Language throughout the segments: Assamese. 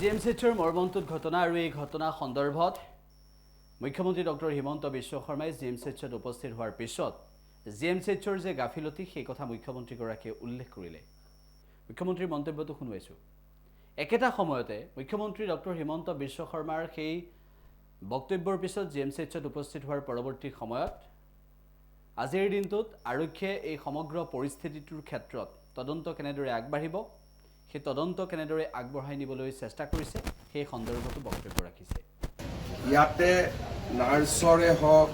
জিএমচিৰ মৰ্মন্তুদ ঘটনা আৰু এই ঘটনা সন্দৰ্ভত মুখ্যমন্ত্ৰী ডক্টৰ হিমন্ত বিশ্ব শৰ্মাই জিএমচিত উপস্থিত হোৱাৰ পিছত জিএমচিৰ যে গাফিলতি সেই কথা মুখ্যমন্ত্ৰীগৰাকীয়ে উল্লেখ কৰিলে। মুখ্যমন্ত্ৰীৰ মন্তব্যটো শুনুৱাইছো। একেটা সময়তে মুখ্যমন্ত্ৰী ডক্টৰ হিমন্ত বিশ্ব শৰ্মাৰ সেই বক্তব্যৰ পিছত জিএমচিত উপস্থিত হোৱাৰ পৰৱৰ্তী সময়ত আজিৰ দিনটোত আৰক্ষীয়ে এই সমগ্ৰ পৰিস্থিতিটোৰ ক্ষেত্ৰত তদন্ত কেনেদৰে আগবাঢ়িব সেই তদন্ত কেনেদৰে আগবঢ়াই নিবলৈ চেষ্টা কৰিছে সেই সন্দৰ্ভতো বক্তব্য ৰাখিছে। ইয়াতে নাৰ্ছৰে হওক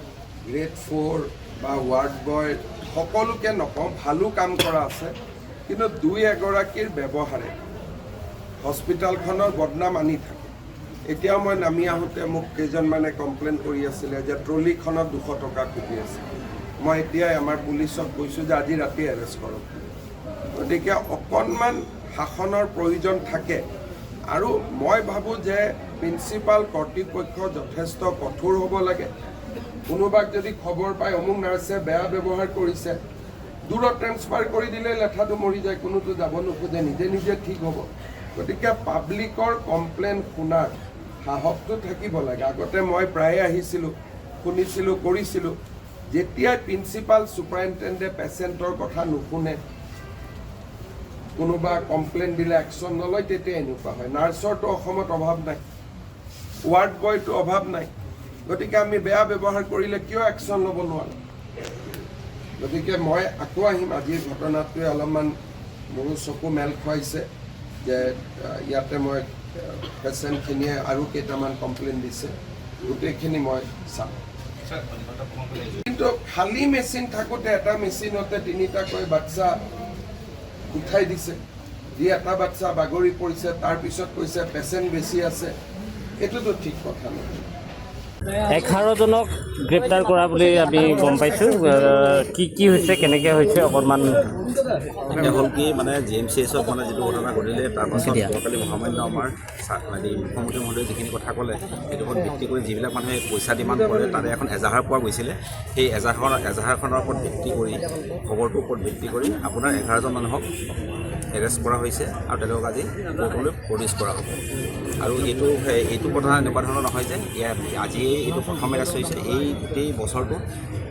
গ্ৰেড 4 বা ৱাৰ্ড বয় সকলোকে নকওঁ, ভালো কাম কৰা আছে, কিন্তু দুই এগৰাকীৰ ব্যৱহাৰে হস্পিটেলখনৰ বদনাম আনি থাকে। এতিয়াও মই নামি আহোঁতে মোক কেইজনমানে কমপ্লেইন কৰি আছিলে যে ট্ৰলিখনত 200 টকা খুজি আছে। মই এতিয়াই আমাৰ পুলিচক কৈছোঁ যে আজি ৰাতি এৰেষ্ট কৰক। গতিকে অকণমান শাসনৰ প্ৰয়োজন থাকে আৰু মই ভাবোঁ যে প্ৰিন্সিপাল কৰ্তৃপক্ষ যথেষ্ট কঠোৰ হ'ব লাগে। কোনোবাক যদি খবৰ পায় অমুক নাৰ্ছে বেয়া ব্যৱহাৰ কৰিছে, দূৰত ট্ৰেন্সফাৰ কৰি দিলে লেঠাটো মৰি যায়, কোনোতো যাব নোখোজে, নিজে নিজে ঠিক হ'ব। গতিকে পাব্লিকৰ কমপ্লেইন শুনাৰ সাহসটো থাকিব লাগে। আগতে মই প্ৰায়ে আহিছিলোঁ, শুনিছিলোঁ, কৰিছিলোঁ। যেতিয়াই প্ৰিন্সিপাল ছুপাৰিণ্টেণ্ডে পেচেণ্টৰ কথা নুশুনে, কোনোবা কমপ্লেইন দিলে একশ্যন নলয়, তেতিয়া এনেকুৱা হয়। নাৰ্ছৰটো অসমত অভাৱ নাই, ৱাৰ্ড বয়টো অভাৱ নাই। গতিকে আমি বেয়া ব্যৱহাৰ কৰিলে কিয় একশ্যন ল'ব নোৱাৰোঁ? গতিকে মই আকৌ আহিম। আজিৰ ঘটনাটোৱে অলপমান মোৰো চকু মেল খুৱাইছে যে ইয়াতে মই পেচেণ্টখিনিয়ে আৰু কেইটামান কমপ্লেইন দিছে, গোটেইখিনি মই চাম। কিন্তু খালী মেচিন থাকোঁতে এটা মেচিনতে 3টাকৈ বাচ্চা উঠাই দিছে, যি এটা বাচ্চা বাগৰি পৰিছে, তাৰপিছত কৈছে পেচেণ্ট বেছি আছে। এইটোতো ঠিক কথা নহয়। 11জনক গ্ৰেপ্তাৰ কৰা বুলি আমি গম পাইছোঁ। কি হৈছে, কেনেকৈ হৈছে অকণমান হ'ল কি মানে জিএমচিএছত মানে যিটো ঘটনা ঘটিলে তাৰপাছত যোৱাকালি মহামান্য আমাৰ মুখ্যমন্ত্ৰী মহোদয়ে যিখিনি কথা ক'লে সেইটো ওপৰত ভিত্তি কৰি যিবিলাক মানুহে পইচা ডিমাণ্ড কৰে তাৰে এখন এজাহাৰ পোৱা গৈছিলে। সেই এজাহাৰখনৰ ওপৰত ভিত্তি কৰি খবৰটোৰ ওপৰত ভিত্তি কৰি আপোনাৰ 11জন মানুহক এৰেষ্ট কৰা হৈছে আৰু তেওঁলোকক আজি কোৰ্টলৈ প্ৰডিউচ কৰা হ'ব। আৰু এইটো কথা এনেকুৱা ধৰণৰ নহয় যে আজিয়েই এইটো প্ৰথম এৰেষ্ট হৈছে। এই গোটেই বছৰটো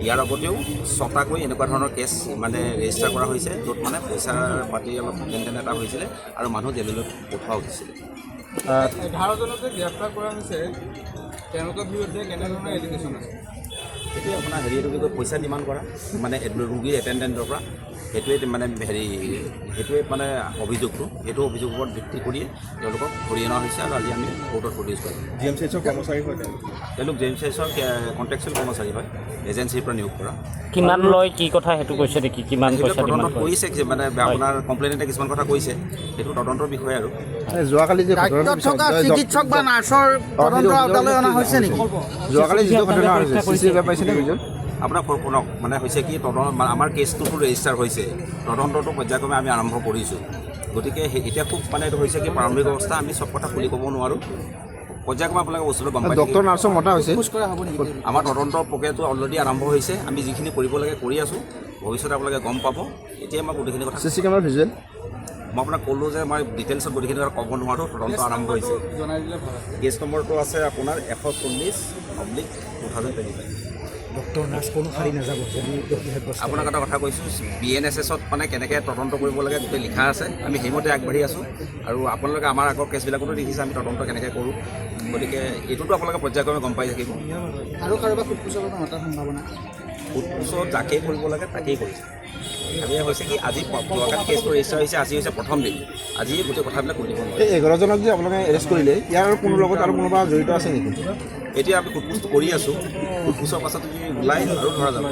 ইয়াৰ আগতেও 6টাকৈ এনেকুৱা ধৰণৰ কেছ মানে ৰেজিষ্টাৰ কৰা হৈছে, য'ত মানে পইচা পাতি অলপ লেনদেন এটা হৈছিলে আৰু মানুহ জেললৈ পঠোৱা হৈছিলে। 11জনকে গ্ৰেপ্তাৰ কৰা হৈছে, তেওঁলোকৰ বিৰুদ্ধে কেনেধৰণৰ এলিগেশ্যন আছে? এতিয়া আপোনাৰ এইটো কি কয়, পইচা ডিমাণ্ড কৰা মানে ৰোগীৰ এটেণ্ডেণ্টৰ পৰা, সেইটোৱে মানে সেইটোৱে মানে অভিযোগটো, সেইটো অভিযোগৰ ওপৰত ভিত্তি কৰিয়ে তেওঁলোকক ধৰি অনা হৈছে আৰু আজি আমি কোৰ্টত প্ৰডিউচ কৰিম। জিএমচিএছৰ কৰ্মচাৰী হয় তেওঁলোক জিএমচিএছৰ কণ্ট্ৰেকচুৱেল কৰ্মচাৰী হয়, এজেঞ্চিৰ পৰা নিয়োগ কৰা। কিমান লয় কি কথা সেইটো কৈছে নেকি? কিমান পইচা তদন্ত কৰিছে মানে আপোনাৰ কমপ্লেইনতে কিছুমান কথা কৈছে, সেইটো তদন্তৰ বিষয়। আৰু যোৱাকালি যে চিকিৎসক বা নাৰ্ছৰ তদন্তৰ আওতালৈ অনা হৈছে নেকি? যোৱাকালি যিটো ঘটনা হৈছে পাইছেনে দুজন? আপোনাক শুনক, মানে হৈছে কি আমাৰ কেছটোতো ৰেজিষ্টাৰ হৈছে, তদন্তটো পৰ্যায়ক্ৰমে আমি আৰম্ভ কৰিছোঁ। গতিকে এতিয়া খুব মানে এইটো হৈছে কি প্ৰাৰম্ভিক অৱস্থা, আমি চব কথা খুলি ক'ব নোৱাৰোঁ। পৰ্যায়ক্ৰমে আপোনালোকে বস্তুটো গম পায়। ডক্টৰ নাৰ্ছক মতা হৈছে। আমাৰ তদন্তৰ প্ৰক্ৰিয়াটো অলৰেডি আৰম্ভ হৈছে, আমি যিখিনি কৰিব লাগে কৰি আছোঁ। ভৱিষ্যতে আপোনালোকে গম পাব। এতিয়া মই গোটেইখিনি কথা CC কেমেৰা ভিজুৱেল মই আপোনাক ক'লোঁ যে মই ডিটেইলছত গোটেইখিনি কথা ক'ব নোৱাৰোঁ। তদন্ত আৰম্ভ হৈছে। কেছ নম্বৰটো আছে আপোনাৰ 140/2025। ডক্টৰ নাৰ্ছ কোনো খালী নাযাব। আপোনাক এটা কথা কৈছোঁ, BNSSত মানে কেনেকৈ তদন্ত কৰিব লাগে গোটেই লিখা আছে, আমি সেইমতে আগবাঢ়ি আছোঁ। আৰু আপোনালোকে আমাৰ আগৰ কেছবিলাকতো দেখিছে আমি তদন্ত কেনেকৈ কৰোঁ। গতিকে এইটোতো আপোনালোকে পৰ্যায়ক্ৰমে গম পাই থাকিব। আৰু কাৰোবাৰ ফুটপুচৰ বাবে মতাৰ সম্ভাৱনা? ফুটপুচত যাকেই কৰিব লাগে তাকেই কৰিছে। আমি হৈছে কি আজি যোৱাকালি কেছটো ৰেজিষ্টাৰ হৈছে, আজি হৈছে প্ৰথম দিন। আজিয়ে গোটেই কথাবিলাক কৈ দিব নোৱাৰোঁ। এই 11জনক যে আপোনালোকে এৰেষ্ট কৰিলে, ইয়াৰ আৰু কোনো লগত আৰু কোনোবা জড়িত আছে নেকি? এতিয়া আমি ফুটপুচটো কৰি আছোঁ। ফুটপুচৰ পাছত যদি ওলাই আৰু ধৰা যাব।